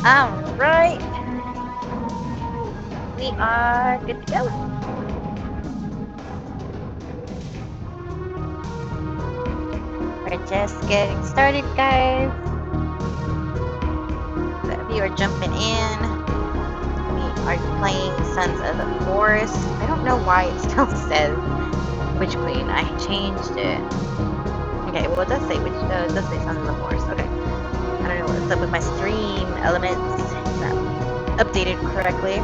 Alright, we are good to go. We're just getting started, guys. So if you are jumping in, we are playing Sons of the Forest. I don't know why it still says Witch Queen. I changed it. Okay, well it does say it does say Sons of the Forest. Okay. I don't know what's up with my stream elements. It's not updated correctly.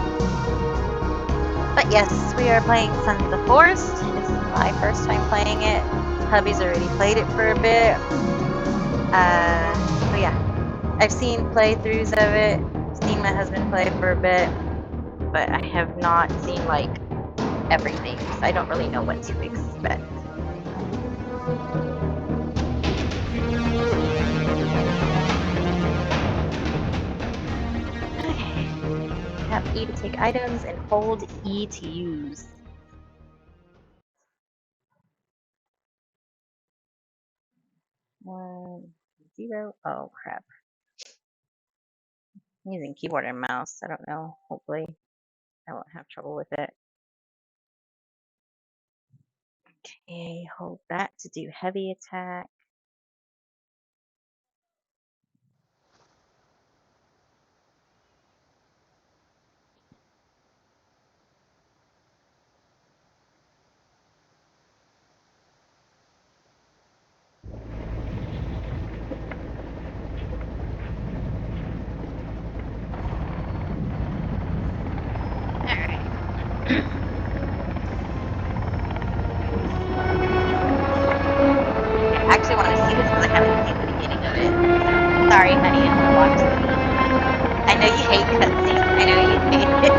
But yes, we are playing Sons of the Forest. This is my first time playing it. Hubby's already played it for a bit. So yeah, I've seen playthroughs of it. I've seen my husband play for a bit, but I have not seen like everything, so I don't really know what to expect. Okay, tap E to take items and hold E to use. One, zero. Oh crap. I'm using keyboard and mouse. I don't know. Hopefully I won't have trouble with it. Okay, hold that to do heavy attack. Alright. I actually want to see this because I haven't seen the beginning of it. So, sorry, honey, I'm gonna watch this. I know you hate cutscenes. I know you hate it.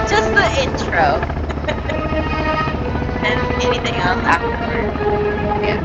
Just the intro. And anything else afterwards. Yeah.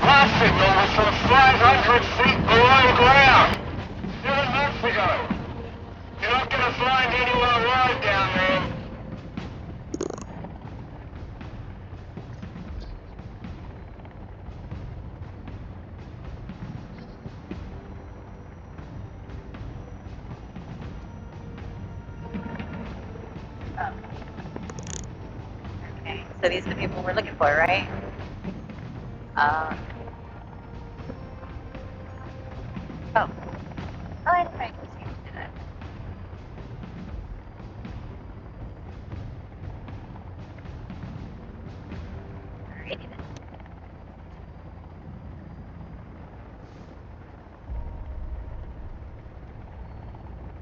Last signal was from 500 feet below ground. 7 months ago. You're not gonna find anyone alive down there. Oh, okay. So these are the people we're looking for, right? Um. Oh. Oh, I didn't actually do that. Alrighty then.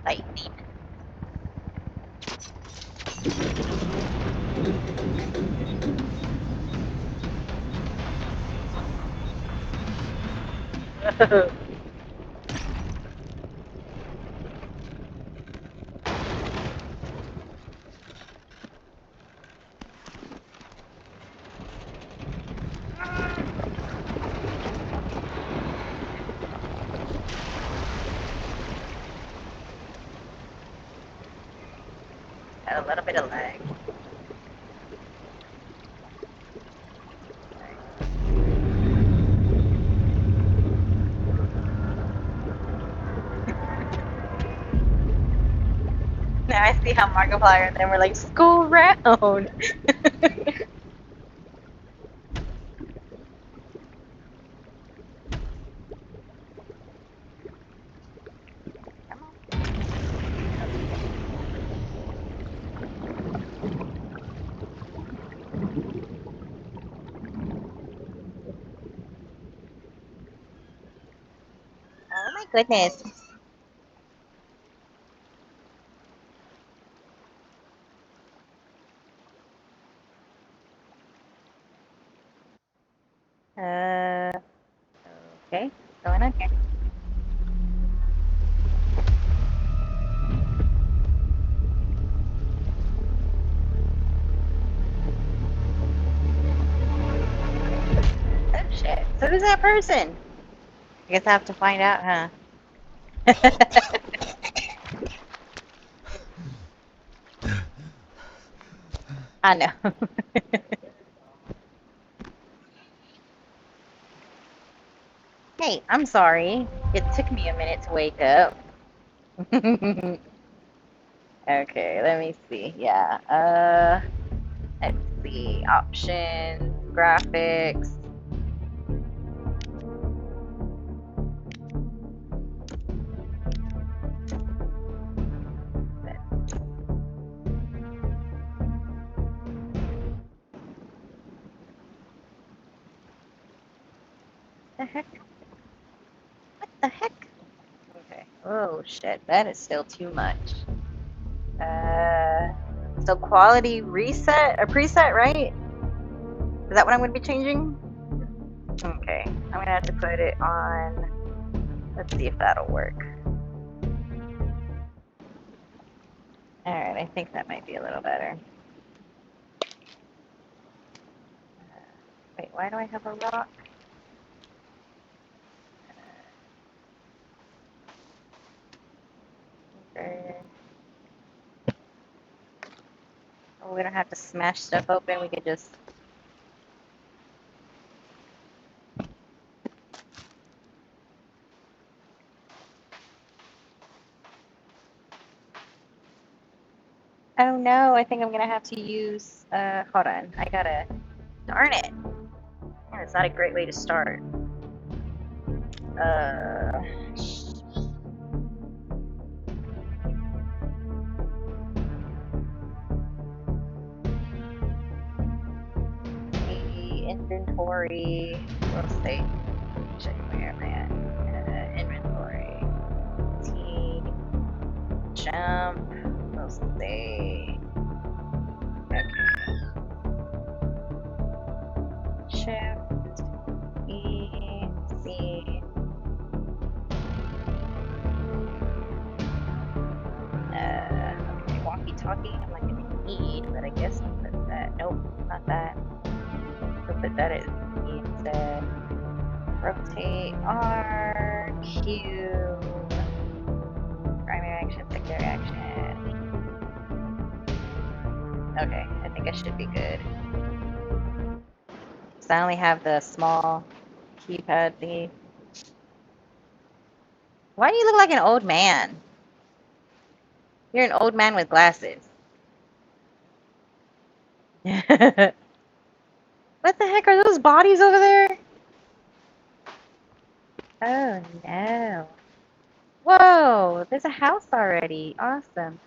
Lightning. Got a little bit of lag. Now I see how Markiplier and then we're like, school round. Come on. Oh my goodness. Okay. What's going on here? So who's that person? I guess I have to find out, huh? I know. Hey, I'm sorry. It took me a minute to wake up. Okay, let me see. Yeah. Let's see. Options, graphics. The heck? What the heck? Okay. Oh shit, that is still too much. Uh, so quality reset or preset, right? Is that what I'm going to be changing? Okay, I'm going to have to put it on. Let's see if that'll work. All right, I think that might be a little better. Wait, why do I have a rock? Okay. Oh, we don't have to smash stuff open. We could just. Oh no, I think I'm gonna have to use. Hold on. I gotta. Darn it. Man, it's not a great way to start. Uh. The inventory. We'll say. Check where am I at? Inventory. T. Jump. We'll say. Okay. Shift. E. C. Okay, walkie-talkie. I'm not gonna need, but I guess I'll put that. Nope, not that. We'll put that as instead. Rotate R, Q, primary action, secondary action. Okay, I think I should be good. So I only have the small keypad thingy. Why do you look like an old man? You're an old man with glasses. What the heck are those bodies over there? Oh no. Whoa, there's a house already. Awesome.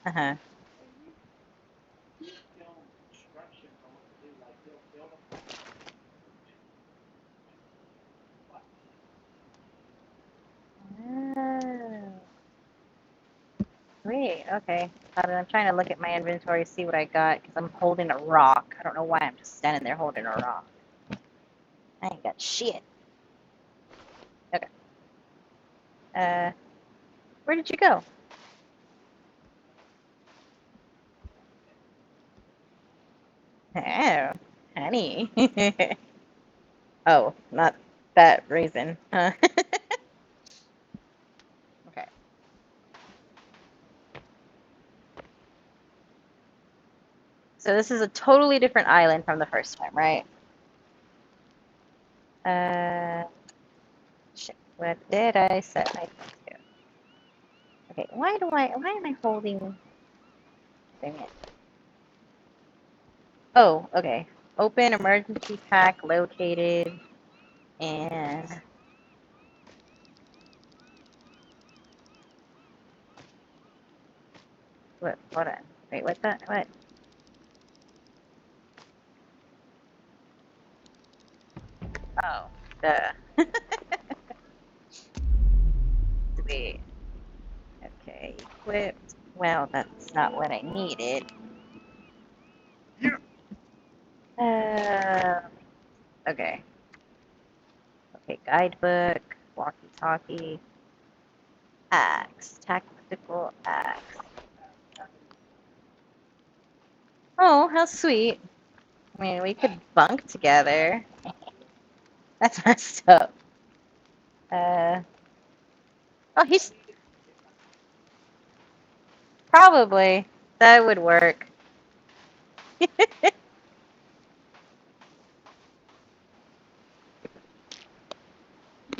Uh-huh. Oh. Sweet. Okay. I'm trying to look at my inventory, see what I got, because I'm holding a rock. I don't know why I'm just standing there holding a rock. I ain't got shit. Okay. Where did you go? Oh, honey. Oh, not that reason. Huh? Okay. So this is a totally different island from the first time, right? Shit. What did I set my phone to? Okay, why am I holding, dang it. Oh, okay. Open emergency pack located and what, hold on. Wait, what's that? What? Oh, duh. Wait. Okay, equipped. Well, that's not what I needed. Uh, okay. Okay, guidebook, walkie-talkie, axe, tactical axe. Oh, how sweet. I mean, we could bunk together. That's messed up. Oh, he's probably. That would work.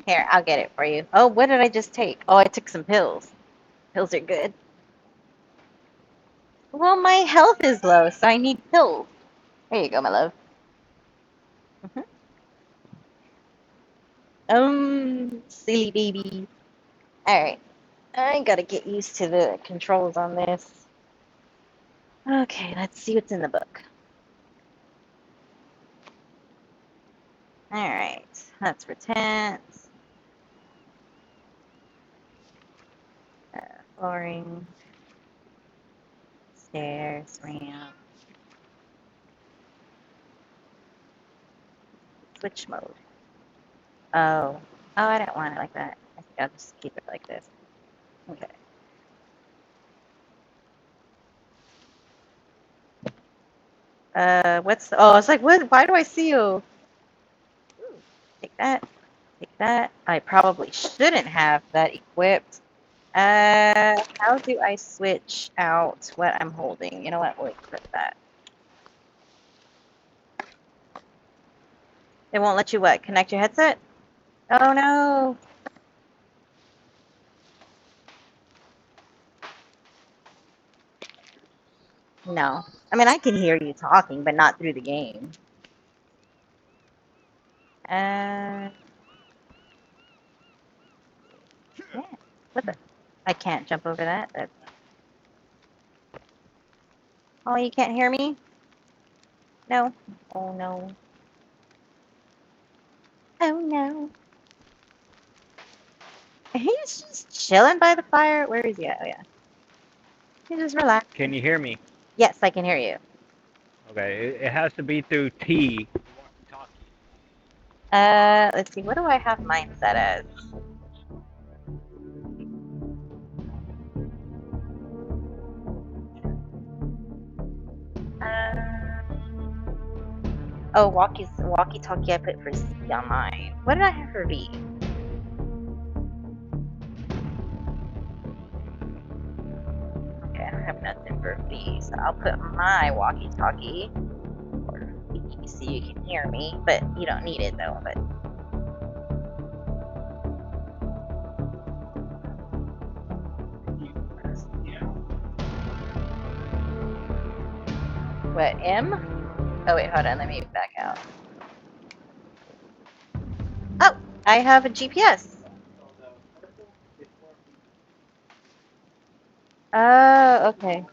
Here, I'll get it for you. Oh, what did I just take? Oh, I took some pills. Pills are good. Well, my health is low, so I need pills. There you go, my love. Mhm. Silly baby. Alright. I gotta get used to the controls on this. Okay, let's see what's in the book. Alright. That's for tents. Flooring. Stairs. Ramp. Switch mode. Oh. Oh, I don't want it like that. I think I'll just keep it like this. Okay. What's... Oh, I was like, what? Why do I see you? Take that. Take that. I probably shouldn't have that equipped. How do I switch out what I'm holding? You know what? We'll equip that. It won't let you what? Connect your headset? Oh no. No. I mean, I can hear you talking, but not through the game. Yeah. What the? I can't jump over that. Oh, you can't hear me? No. Oh no. Oh no. He's just chilling by the fire. Where is he at? Oh yeah. He's just relaxing. Can you hear me? Yes, I can hear you. Okay, it has to be through T. Let's see. What do I have mine set as? Oh, walkie-talkie I put for C on mine. What did I have for V? Okay, I don't have nothing for V, so I'll put my walkie-talkie for V so you can hear me, but you don't need it though. But what, M? Oh wait, hold on, let me back out. Oh, I have a GPS. Oh, okay.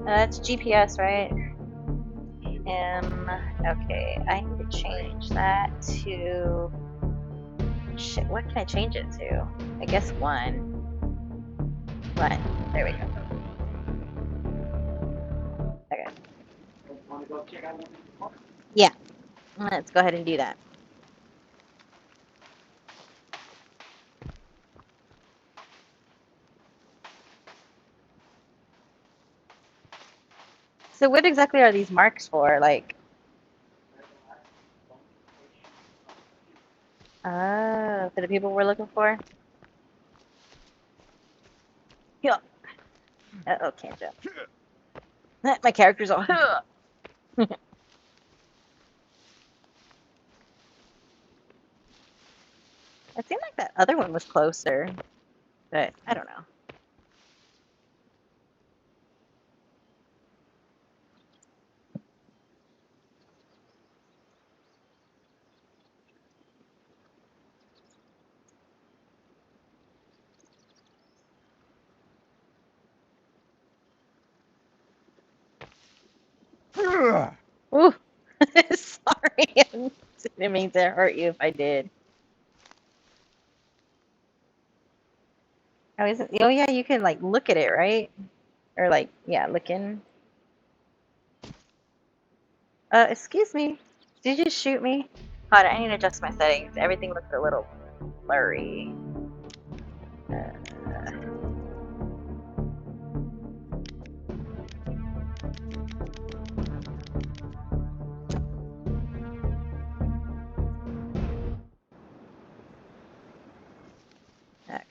That's GPS, right? M. Okay, I need to change that to. Shit, what can I change it to? I guess one. One. There we go. Okay. Yeah. Let's go ahead and do that. So what exactly are these marks for? Like, for the people we're looking for? Yeah. Uh-oh, can't jump. My character's all. It seemed like that other one was closer, but I don't know. Ooh. Sorry. I didn't mean to hurt you if I did. Oh, isn't, oh yeah, you can like look at it, right? Or like, yeah, look in. Excuse me. Did you just shoot me? Hold on, I need to adjust my settings. Everything looks a little blurry.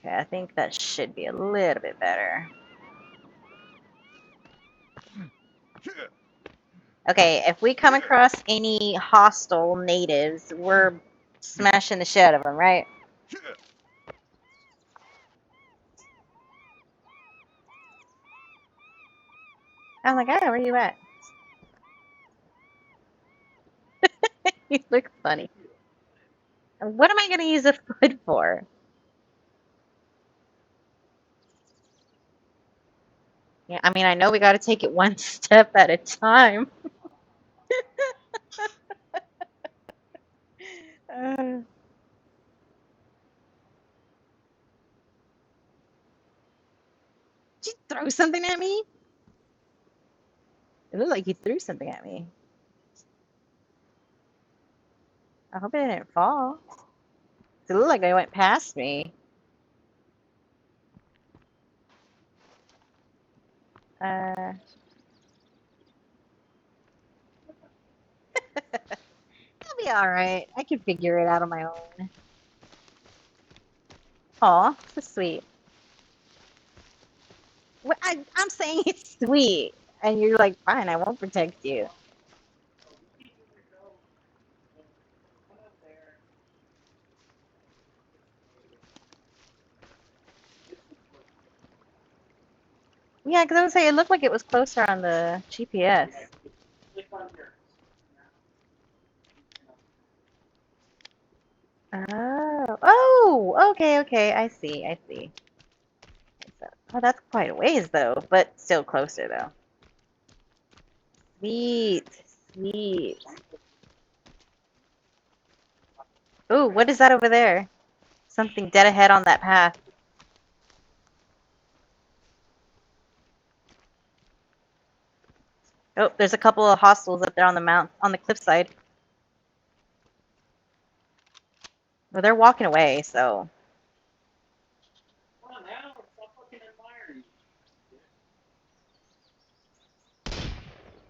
Okay, I think that should be a little bit better. Okay, if we come across any hostile natives, we're smashing the shit out of them, right? I'm like, hey, where you at? You look funny. What am I going to use a foot for? Yeah, I mean, I know we got to take it one step at a time. Did you throw something at me? It looked like you threw something at me. I hope it didn't fall. It looked like it went past me. Uh, I'll be all right. I can figure it out on my own. Aw, so sweet. I'm saying it's sweet, and you're like, fine, I won't protect you. Yeah, because I would say it looked like it was closer on the GPS. Oh, oh, okay, okay, I see, I see. So, oh, that's quite a ways though, but still closer though. Sweet, sweet. Ooh, what is that over there? Something dead ahead on that path. Oh, there's a couple of hostels up there on the on the cliffside. Well, they're walking away, so.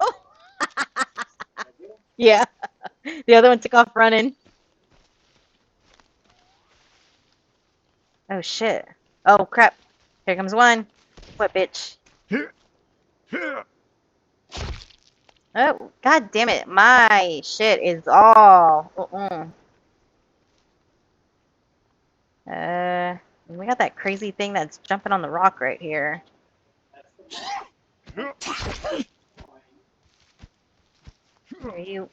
Oh, yeah. The other one took off running. Oh shit. Oh crap. Here comes one. What bitch? Oh, god damn it. My shit is all. Uh, we got that crazy thing that's jumping on the rock right here. Are you?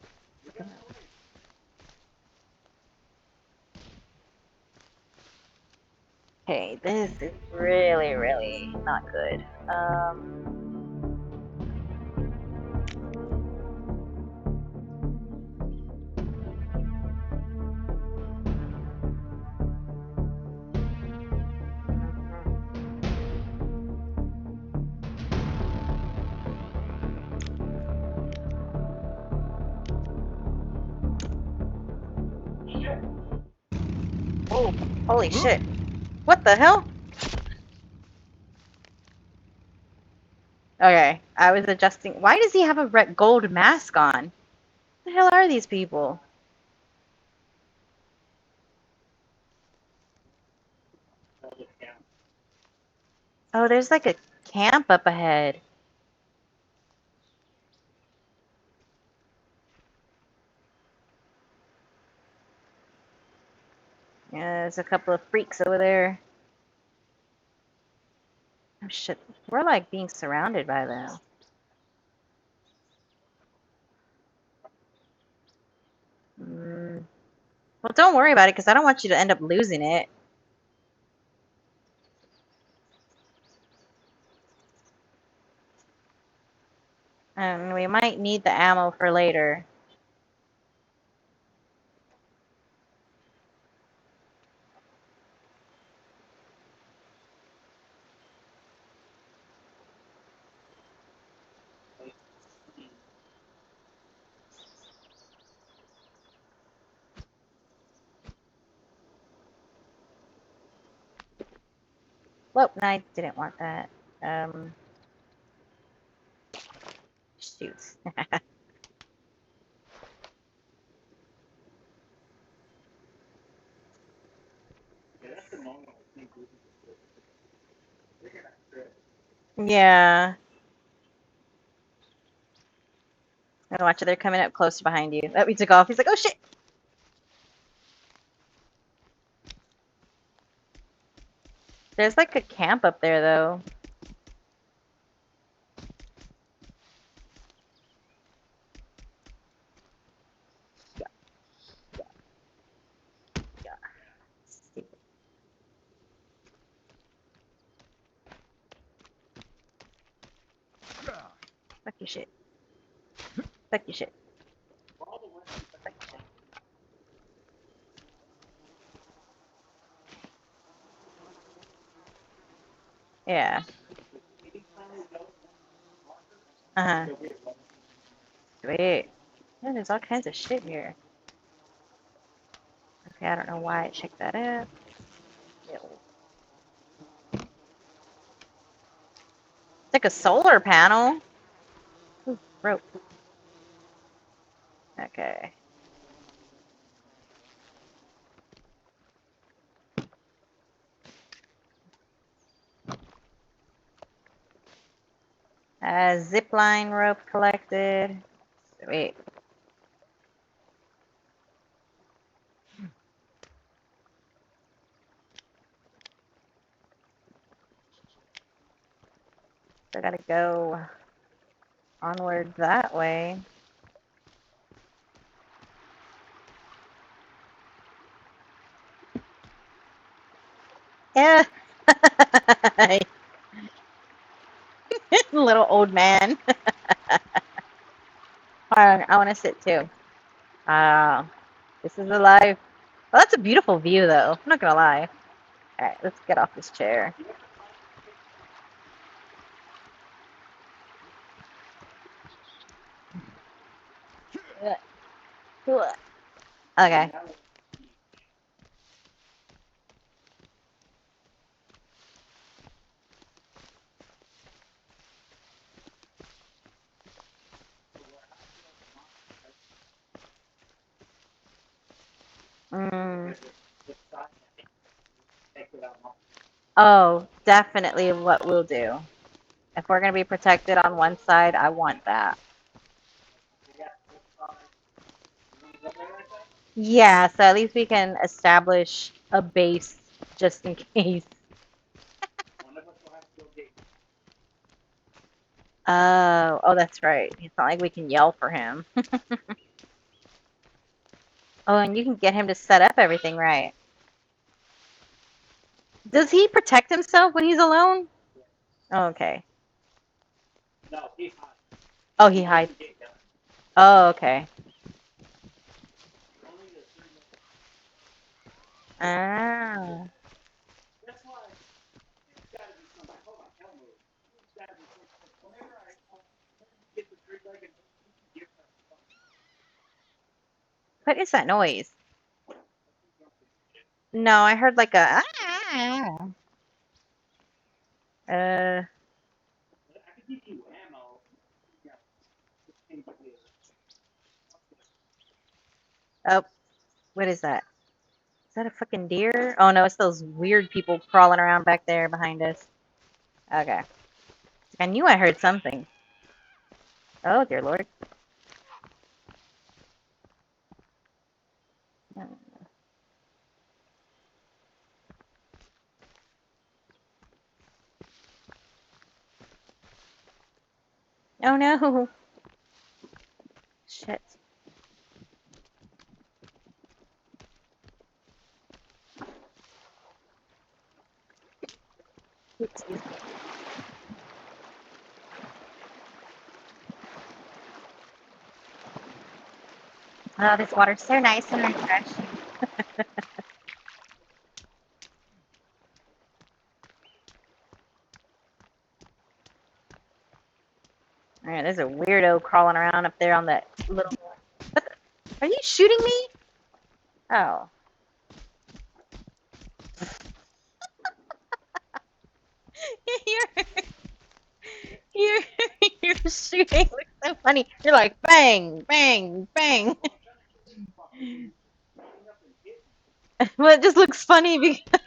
Okay, this is really, really not good. Oh, holy shit. What the hell? Okay, I was adjusting. Why does he have a red gold mask on? What the hell are these people? Oh, there's like a camp up ahead. Yeah, there's a couple of freaks over there. Oh shit, we're like being surrounded by them. Mm. Well, don't worry about it because I don't want you to end up losing it. And we might need the ammo for later. Well, no, I didn't want that. Um, Shoot. Yeah. And watch it. They're coming up close behind you. Oh, he took off. He's like, oh shit. There's like a camp up there though. Fuck your shit. Fuck your shit. Yeah. Uh huh. Sweet. Yeah, there's all kinds of shit here. Okay, I don't know why I checked that up. It's like a solar panel. Ooh, rope. Okay. Zip line rope collected. Sweet. So I gotta go onward that way. Yeah. Little old man. I want to sit too. Ah, this is the life. Well, that's a beautiful view, though. I'm not gonna lie. All right, let's get off this chair. Okay. Mm. Oh, definitely what we'll do. If we're gonna be protected on one side, I want that. Yeah, so at least we can establish a base just in case. Oh, that's right. It's not like we can yell for him. Oh, and you can get him to set up everything right. Does he protect himself when he's alone? Oh, okay. Oh, he hides. Oh, okay. Ah. What is that noise? No, I heard like a ah. Uh oh, what is that? Is that a fucking deer? Oh no, it's those weird people crawling around back there behind us. Okay. I knew I heard something. Oh dear lord. Oh no. Shit. Oh, this water's so nice and refreshing. Alright, there's a weirdo crawling around up there on that little. Are you shooting me? Oh. you're, you're, you're shooting. Looks so funny. You're like bang, bang, bang. Well, it just looks funny because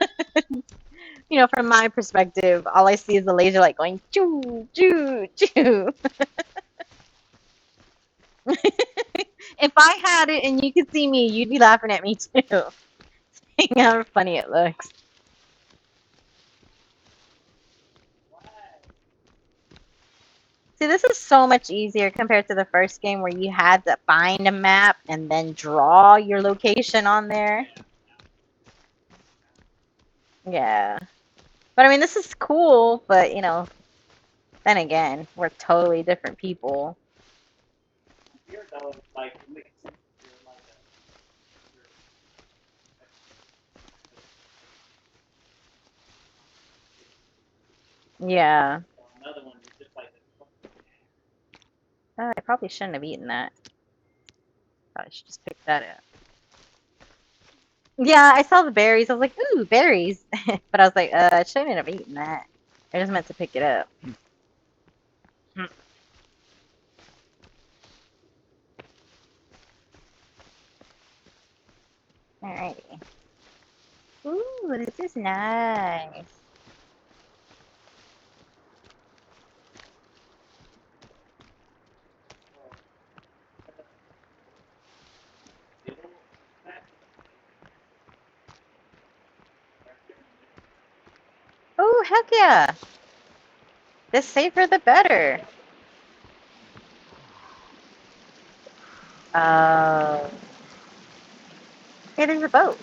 From my perspective, all I see is the laser light going choo choo choo. If I had it and you could see me, you'd be laughing at me too. Seeing how funny it looks. See, this is so much easier compared to the first game where you had to find a map and then draw your location on there. Yeah. But I mean, this is cool, but then again, we're totally different people. Yeah. I probably shouldn't have eaten that. Probably should just pick that up. Yeah, I saw the berries. I was like, ooh, berries. But I was like, I shouldn't have eaten that. I just meant to pick it up. Alrighty. Ooh, this is nice. Oh, heck yeah. The safer the better. Oh. Hey, there's a boat.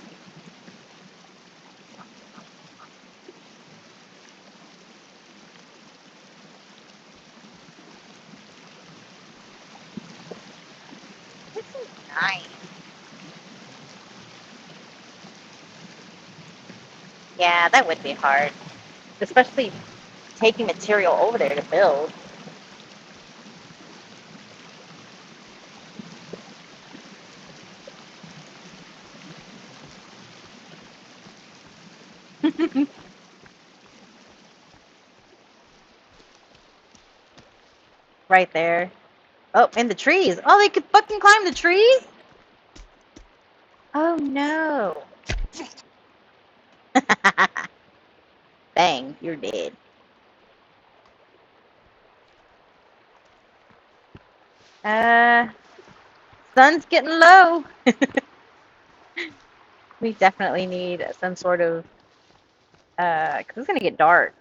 This is nice. Yeah, that would be hard. Especially taking material over there to build. Right there. Oh, in the trees. Oh, they could fucking climb the trees? Oh, no. Bang, you're dead. Uh, sun's getting low. We definitely need some sort of, because it's going to get dark.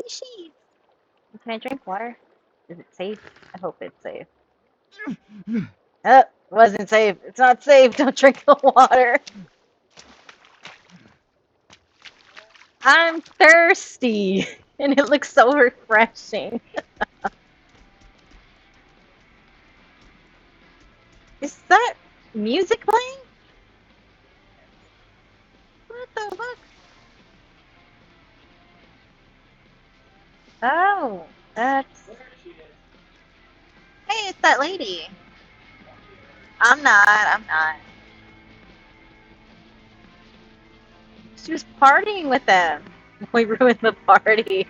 Fishy. Can I drink water? Is it safe? I hope it's safe. Oh, wasn't safe. It's not safe. Don't drink the water. I'm thirsty. And it looks so refreshing. Is that music playing? What the fuck? Oh, that's. Hey, it's that lady. I'm not. I'm not. She was partying with them. We ruined the party.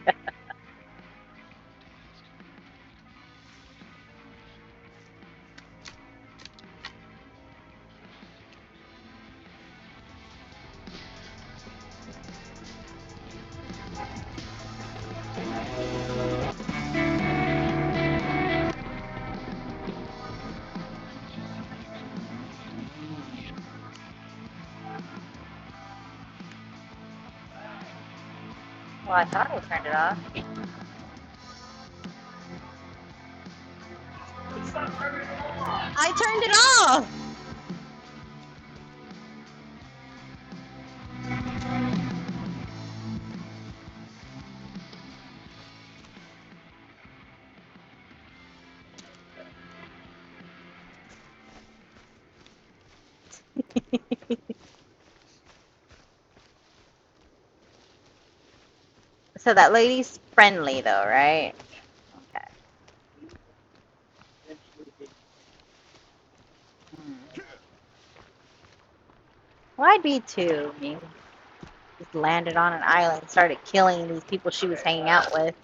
Well, I thought I turned it off. I turned it off. So that lady's friendly, though, right? Okay. Hmm. Well, I'd be too. I mean, just landed on an island, started killing these people she was hanging out with.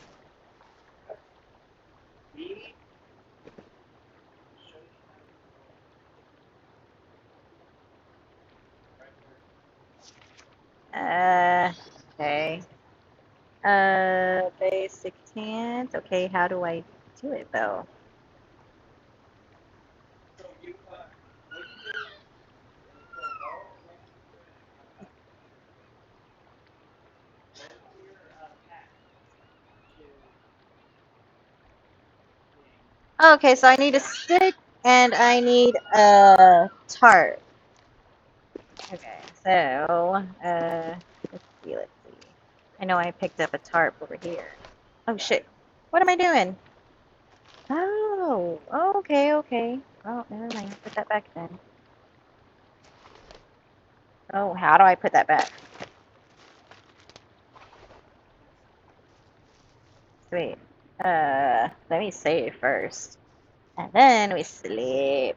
Okay. Basic tent. Okay, how do I do it though? Okay, so I need a stick and I need a tarp. Okay, so let's see, let's see. I know I picked up a tarp over here. Oh shit. What am I doing? Oh, okay, okay. Oh, never mind. Put that back then. Oh, how do I put that back? Sweet. Let me save first. And then we sleep.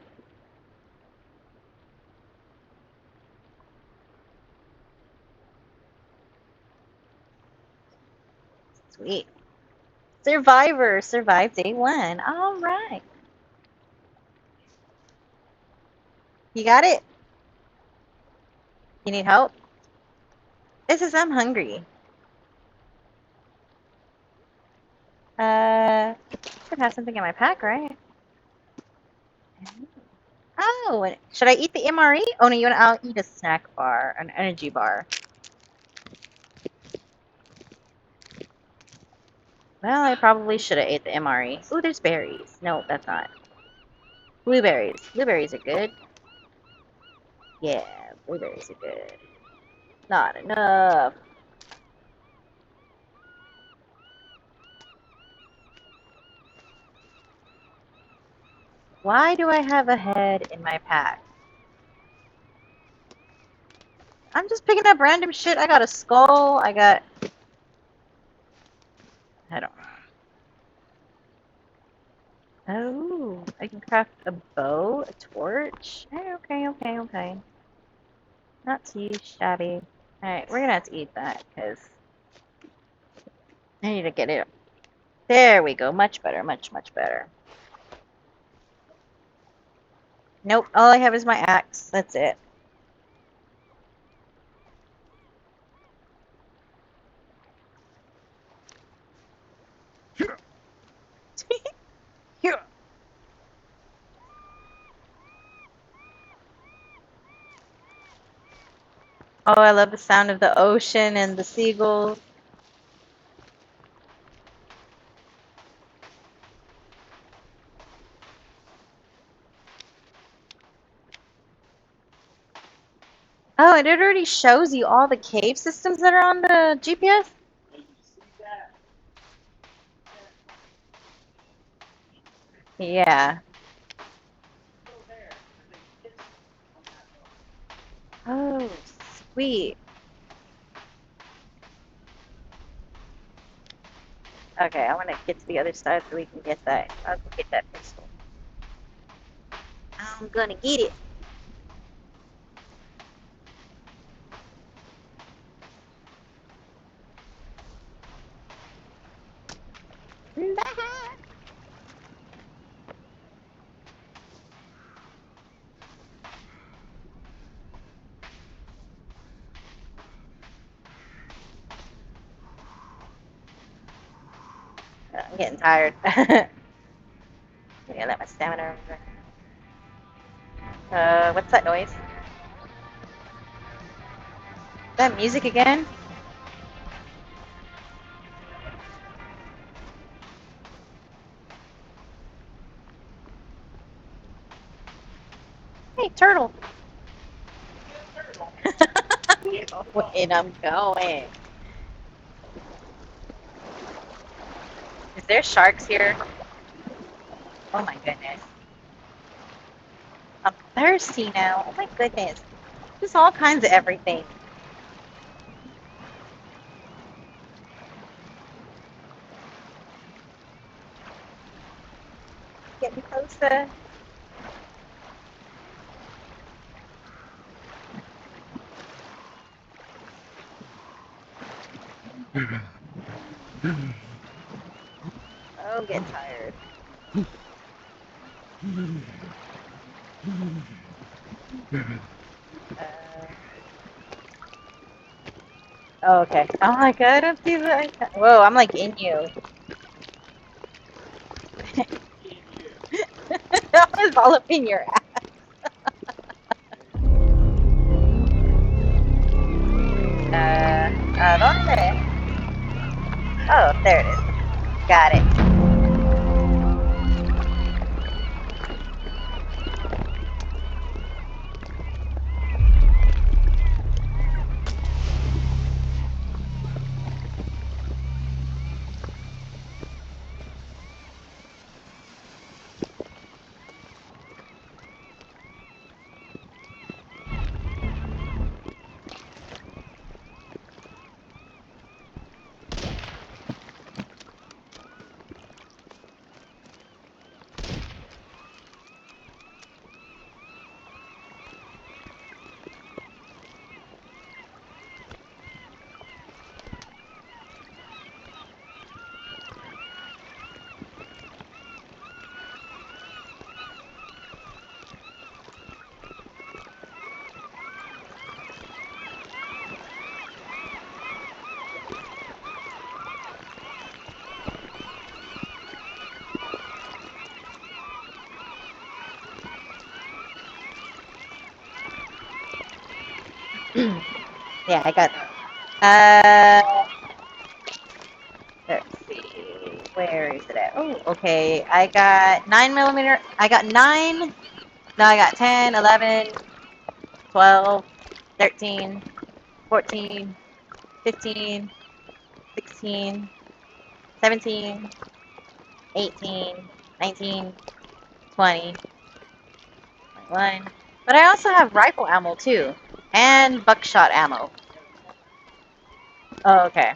Sweet. Survivor. Survived day one. All right. You got it? You need help? This is, I'm hungry. Should have something in my pack, right? Oh, should I eat the MRE? Oh no, I'll eat a snack bar, an energy bar. Well, I probably should have ate the MRE. Ooh, there's berries. No, that's not. Blueberries. Blueberries are good. Yeah, blueberries are good. Not enough. Why do I have a head in my pack? I'm just picking up random shit. I got a skull. I got... I don't know. Oh, I can craft a bow, a torch. Okay, okay, okay. Not too shabby. Alright, we're gonna have to eat that, because I need to get it. There we go. Much better, much, much better. Nope, all I have is my axe. That's it. Here. Oh, I love the sound of the ocean and the seagulls. Oh, and it already shows you all the cave systems that are on the GPS? Yeah. Oh, sweet. Okay, I want to get to the other side so we can get that. I'll go get that pistol. I'm gonna get it. I'm getting tired. Yeah, let my stamina. What's that noise? That music again? Hey, turtle. Wait, I'm going. Is there sharks here? Oh my goodness. I'm thirsty now. Oh my goodness. There's all kinds of everything. Getting closer. Oh, I'm getting tired. Uh, Oh, okay. Oh my god, I don't see the. Whoa, I'm like in you. That was all up in your ass. ¿Dónde? Oh, there it is. Got it. Yeah, I got. Let's see. Where is it at? Oh, okay. I got 9mm. I got 9. No, I got 10, 11, 12, 13, 14, 15, 16, 17, 18, 19, 20, 21. But I also have rifle ammo too. And buckshot ammo. Oh, okay.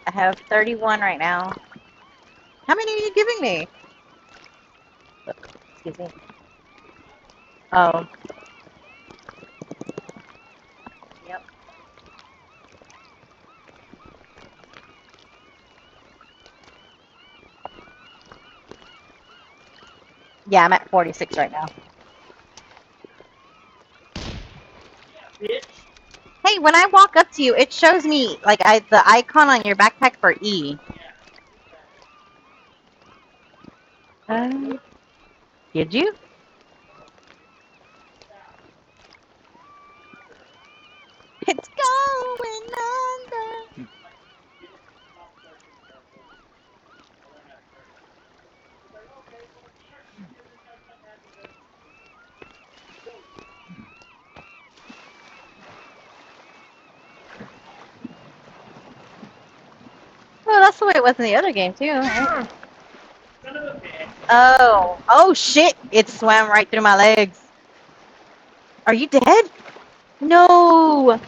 I have 31 right now. How many are you giving me? Excuse me. Oh, yep. Yeah, I'm at 46 right now. Hey, when I walk up to you, it shows me like the icon on your backpack for E. Did you? It's going under. Well, that's the way it was in the other game too, right? Oh, oh shit! It swam right through my legs. Are you dead? No.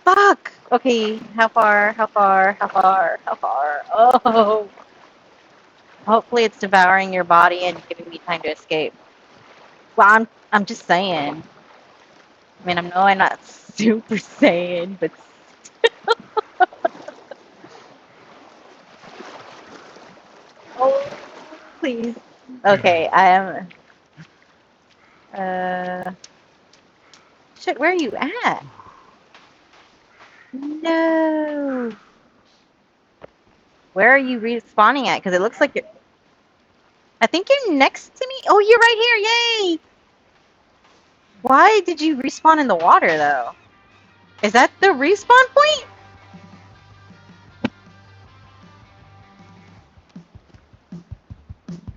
Fuck. Okay, how far? How far? How far? How far? Oh. Hopefully, it's devouring your body and giving me time to escape. Well, I'm just saying. I mean, I know I'm not super saiyan, but oh, please. Okay, I am. Uh, shit. Where are you at? No. Where are you respawning at? Because it looks like you're. I think you're next to me. Oh, you're right here. Yay! Why did you respawn in the water though? Is that the respawn point?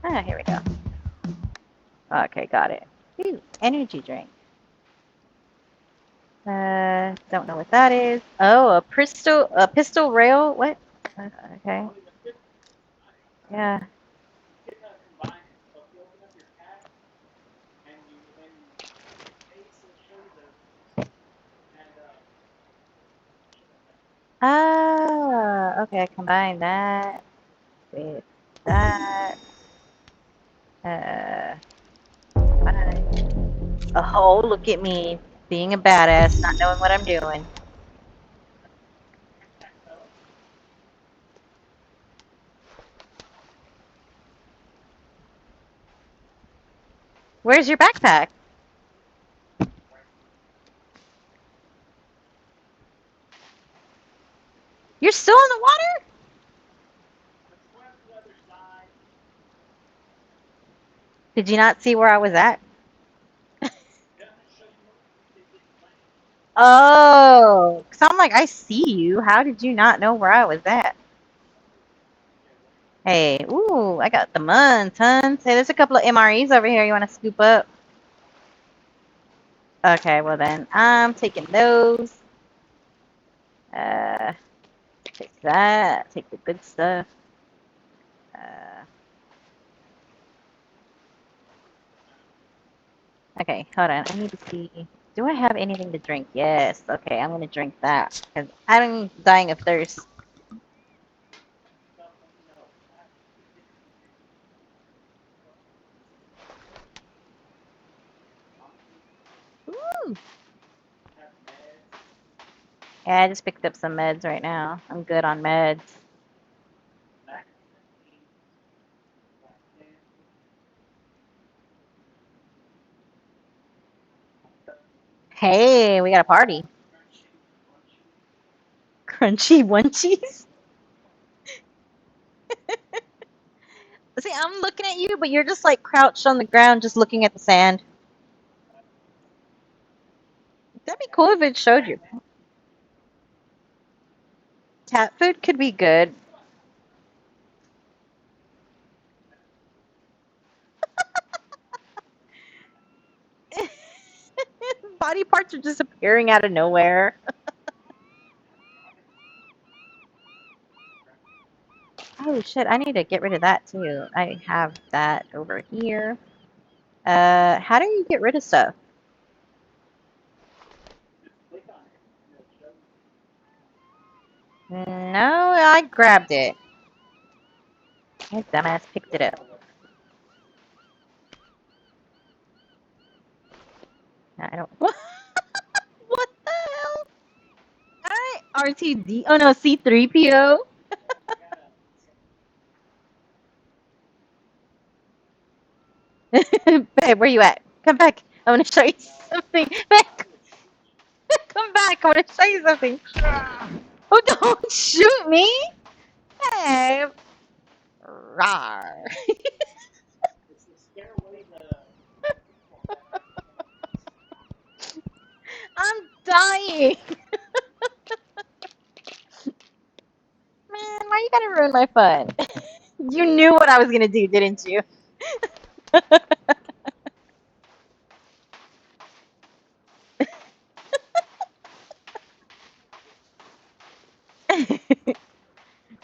Ah, here we go. Okay, got it. Ooh, energy drink. Don't know what that is. Oh, a pistol rail. What? Okay. Yeah. Ah, okay. Combine that with that. Uh, fine. Oh, look at me being a badass, not knowing what I'm doing. Where's your backpack? You're still in the water? Did you not see where I was at? Oh, because I'm like, I see you. How did you not know where I was at? Hey, ooh, I got the tons. Hey, there's a couple of MREs over here you want to scoop up? Okay, well then, I'm taking those. Uh, take that. Take the good stuff. Uh, okay, hold on. I need to see. Do I have anything to drink? Yes. Okay, I'm gonna drink that because I'm dying of thirst. Ooh. Yeah, I just picked up some meds right now. I'm good on meds. Hey, we got a party. Crunchy munchies. See, I'm looking at you, but you're just like crouched on the ground, just looking at the sand. That'd be cool if it showed you. Cat food could be good. Body parts are just appearing out of nowhere. Oh shit, I need to get rid of that too. I have that over here. How do you get rid of stuff? No, I grabbed it. My dumbass picked it up. I don't. What the hell? Alright, RTD. Oh no, C3PO. Babe, where you at? Come back. I want to show you something. Back. Come back. I want to show you something. Oh, don't shoot me. Babe. Rawr. I'm dying. Man, why you gotta ruin my fun? You knew what I was gonna do, didn't you?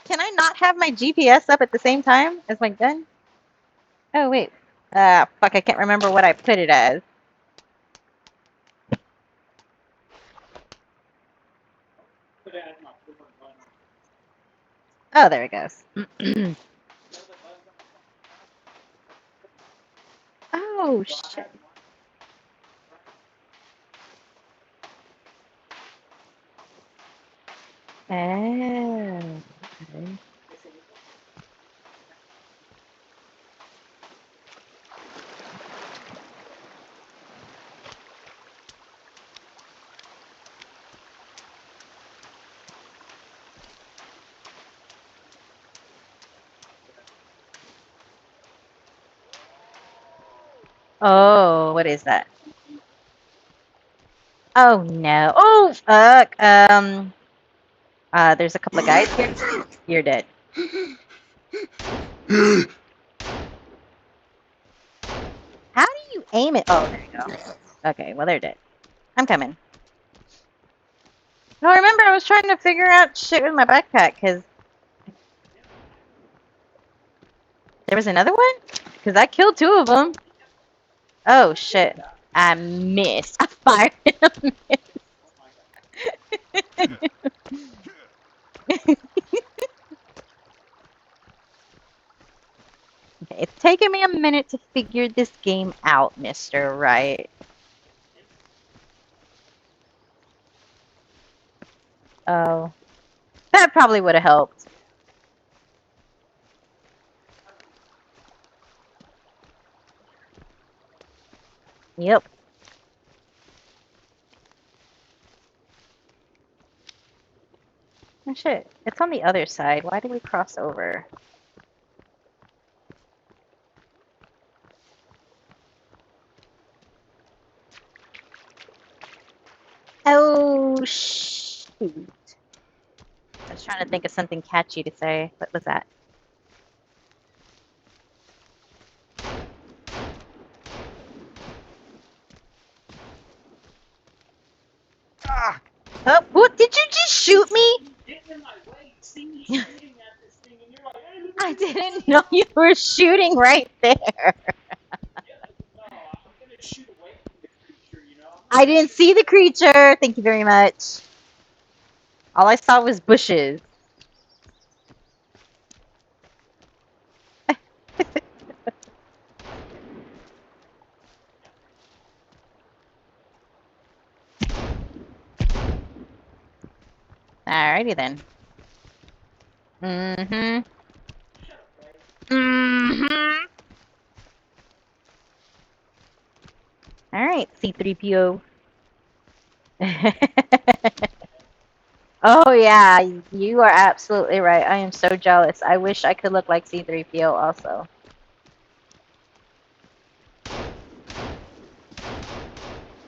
Can I not have my GPS up at the same time as my gun? Oh, wait. Fuck, I can't remember what I put it as. Oh, there it goes. Oh, shit. Oh. Okay. Oh, what is that? Oh, no. Oh, fuck. There's a couple of guys here. You're dead. How do you aim it? Oh, there you go. Okay, well, they're dead. I'm coming. No, remember, I was trying to figure out shit with my backpack, because there was another one? Because I killed two of them. Oh, shit. I missed. I fired him. It's taken me a minute to figure this game out, Mr. Right. Oh, that probably would have helped. Yep. Oh, shit. It's on the other side. Why did we cross over? Oh, shoot. I was trying to think of something catchy to say. What was that? Ah. Oh, what? Did you just shoot me? I didn't know you were shooting right there. I didn't see the creature. Thank you very much. All I saw was bushes. Alrighty then. Mm-hmm. Mm-hmm. Alright, C3PO. Oh yeah, you are absolutely right. I am so jealous. I wish I could look like C3PO also. What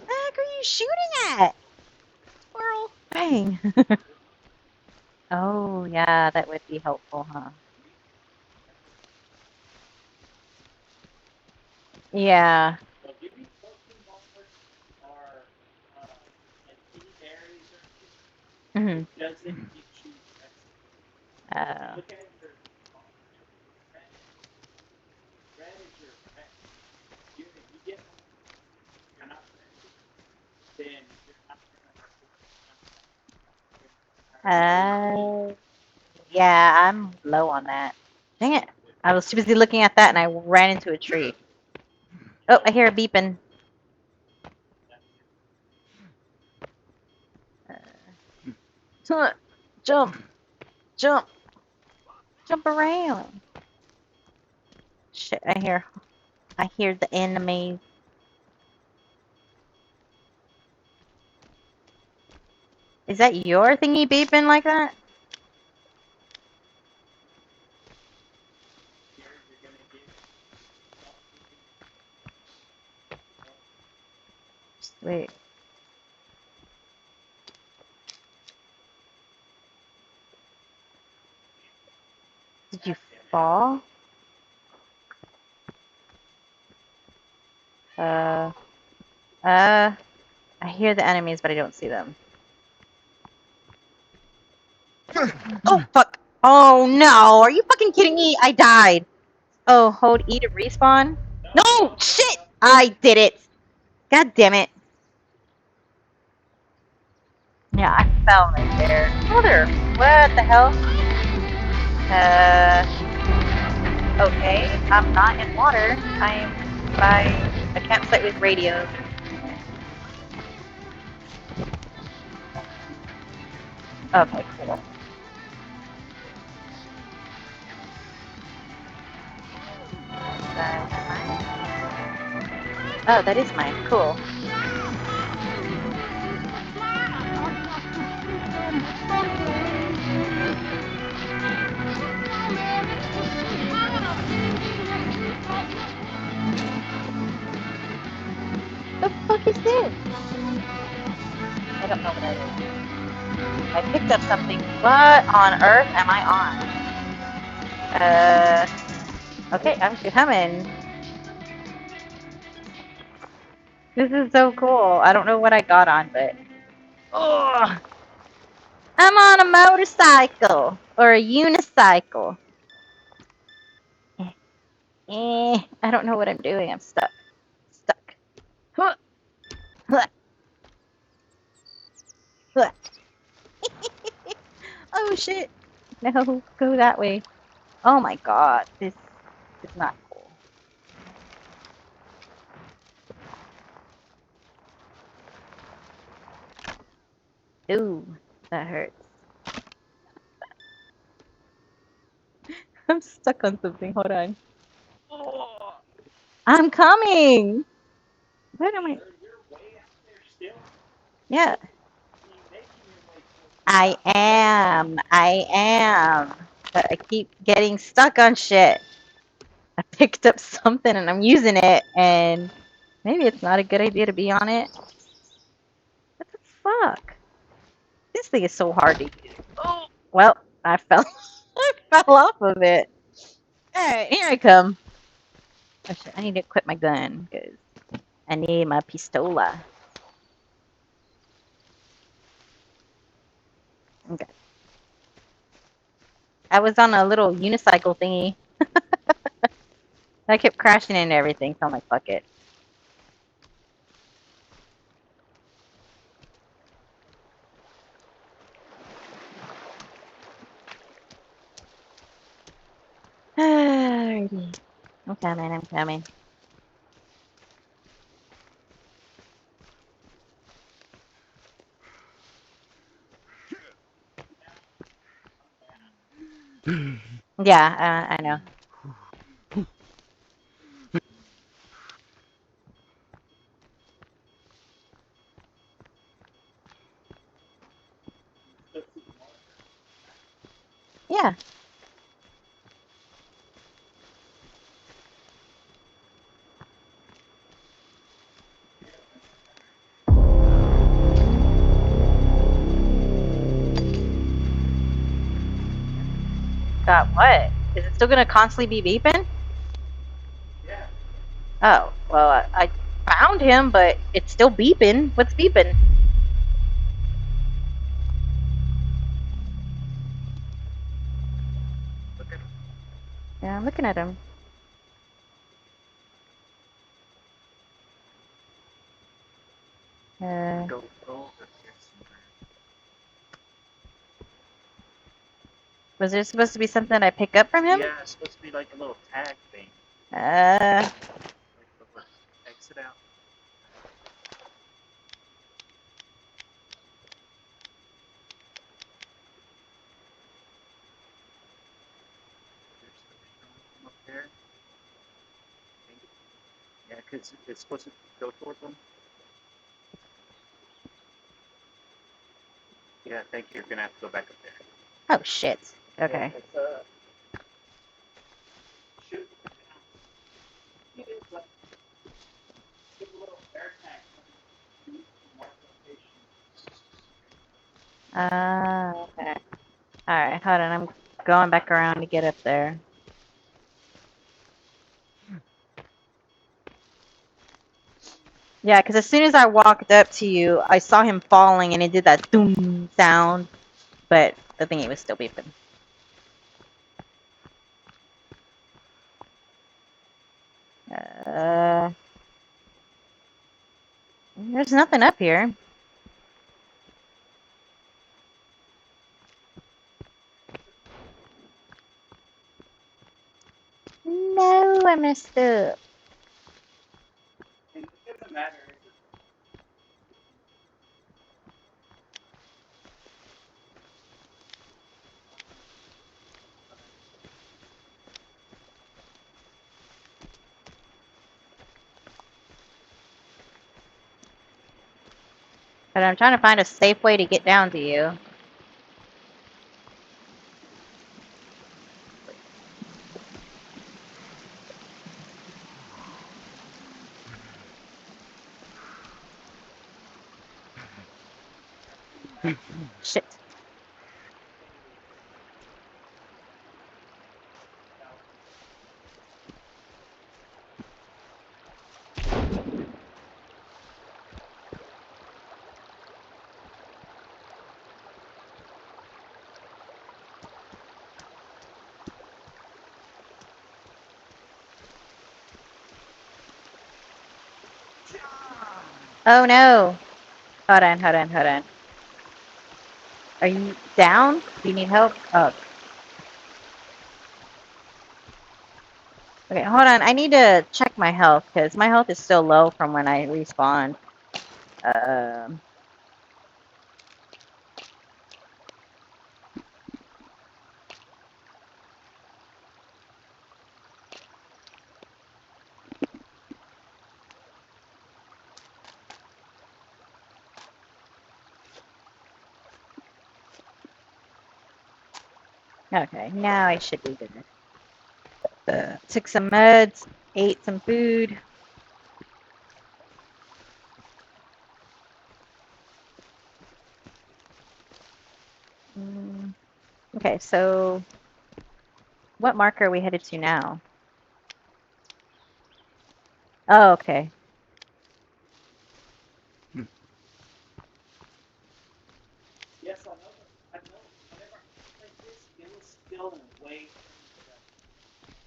the heck are you shooting at? Squirrel. Dang. Oh yeah, that would be helpful, huh? Yeah. Mhm. Uh, uh, yeah, I'm low on that. Dang it. I was too busy looking at that and I ran into a tree. Oh, I hear a beeping. Jump, jump, jump around. Shit, I hear the enemy. Is that your thingy beeping like that? Wait, did you fall? Uh, I hear the enemies, but I don't see them. Oh, fuck. Oh, no. Are you fucking kidding me? I died. Oh, hold E to respawn? No! Shit! I did it. God damn it. Yeah, I fell right there. Mother, what the hell? Okay. I'm not in water. I'm by a campsite with radios. Okay, cool. Oh, that is mine. Cool. The fuck is this? I don't know what that is. I picked up something. What on earth am I on? Okay, I'm coming. This is so cool. I don't know what I got on, but. Oh, I'm on a motorcycle. Or a unicycle. I don't know what I'm doing. I'm stuck. Stuck. Huh, huh, huh. Oh shit. No, go that way. Oh my god. This is not cool. Ooh, that hurts. I'm stuck on something. Hold on. Oh, I'm coming. What am I? Yeah. I am. I am. But I keep getting stuck on shit. I picked up something and I'm using it, and maybe it's not a good idea to be on it. What the fuck? This thing is so hard to use. Oh, well, I fell. I fell off of it. All right, here I come. Oh, shit, I need to equip my gun because I need my pistola. Okay. I was on a little unicycle thingy. I kept crashing into everything, so I'm like, fuck it. Alrighty. I'm coming, I'm coming. Yeah, I know. Yeah. Got what? Is it still gonna constantly be beeping? Yeah. Oh, well, I found him, but it's still beeping. What's beeping? Look at Yeah, I'm looking at him. go over here somewhere. Was there supposed to be something I pick up from him? Yeah, it's supposed to be like a little tag thing. Uh, Like the little exit out. There's the from up there. Yeah, because it's supposed to go towards them. Yeah, thank you. You're gonna have to go back up there. oh shit. Okay. Yeah, it's shoot. It's like a little air tank from one location. Okay. Alright, hold on. I'm going back around to get up there. Yeah, because as soon as I walked up to you, I saw him falling and it did that doom sound, but the thingy was still beeping. Uh, there's nothing up here. No, I messed up. It doesn't matter. But I'm trying to find a safe way to get down to you. Shit. Oh no. Hold on, hold on, hold on. Are you down? Do you need help? Oh. Okay, hold on. I need to check my health because my health is still low from when I respawned. Um. Okay, now I should be good. Took some meds, ate some food. Mm, okay, so what marker are we headed to now? Oh, okay.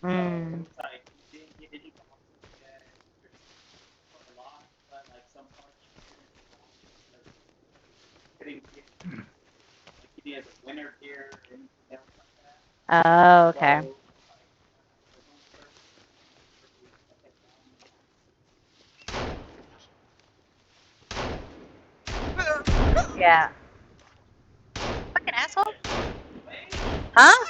Mm. Oh, okay. Yeah. Fucking asshole. Huh?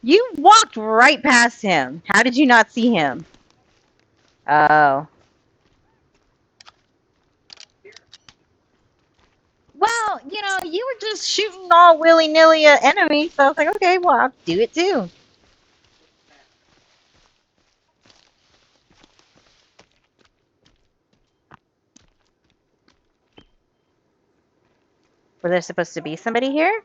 You walked right past him. How did you not see him? Oh. Well, you were just shooting all willy nilly at enemies, so I was like, okay, well, I'll do it too. Was there supposed to be somebody here?